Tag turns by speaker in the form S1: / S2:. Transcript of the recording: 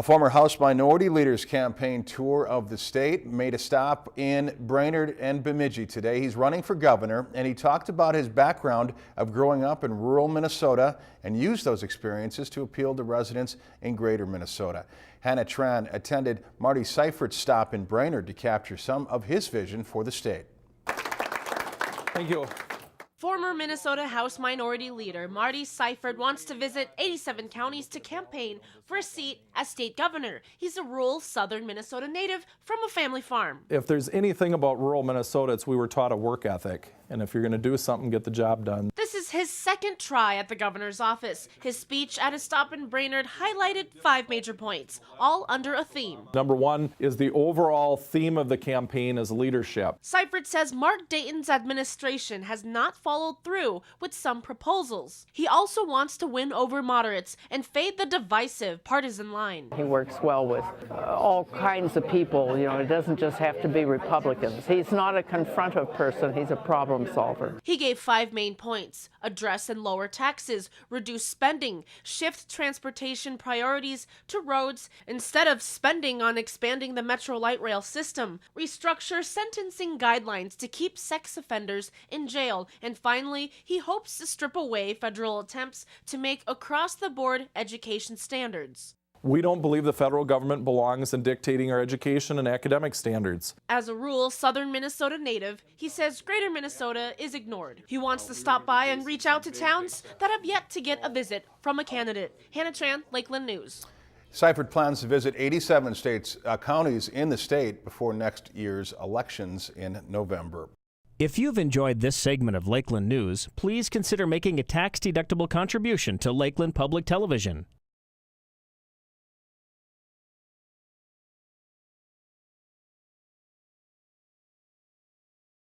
S1: A former House Minority Leader's campaign tour of the state made a stop in Brainerd and Bemidji today. He's running for governor, and he talked about his background of growing up in rural Minnesota and used those experiences to appeal to residents in greater Minnesota. Hannah Tran attended Marty Seifert's stop in Brainerd to capture some of his vision for the state.
S2: Thank you.
S3: Former Minnesota House Minority Leader Marty Seifert wants to visit 87 counties to campaign for a seat as state governor. He's a rural southern Minnesota native from a family farm.
S2: If there's anything about rural Minnesota, it's we were taught a work ethic. And if you're going to do something, get the job done.
S3: This is his second try at the governor's office. His speech at a stop in Brainerd highlighted 5 major points, all under a theme.
S2: Number one is the overall theme of the campaign is leadership.
S3: Seifert says Mark Dayton's administration has not followed through with some proposals. He also wants to win over moderates and fade the divisive partisan line.
S4: He works well with all kinds of people. You know, it doesn't just have to be Republicans. He's not a confrontive person. He's a problem solver.
S3: He gave 5 main points: address and lower taxes, reduce spending, shift transportation priorities to roads instead of spending on expanding the Metro Light Rail system, restructure sentencing guidelines to keep sex offenders in jail, and finally, he hopes to strip away federal attempts to make across-the-board education standards.
S2: We don't believe the federal government belongs in dictating our education and academic standards.
S3: As a rural southern Minnesota native, he says greater Minnesota is ignored. He wants to stop by and reach out to towns that have yet to get a visit from a candidate. Hannah Tran, Lakeland News.
S1: Seifert plans to visit 87 counties in the state before next year's elections in November.
S5: If you've enjoyed this segment of Lakeland News, please consider making a tax-deductible contribution to Lakeland Public Television.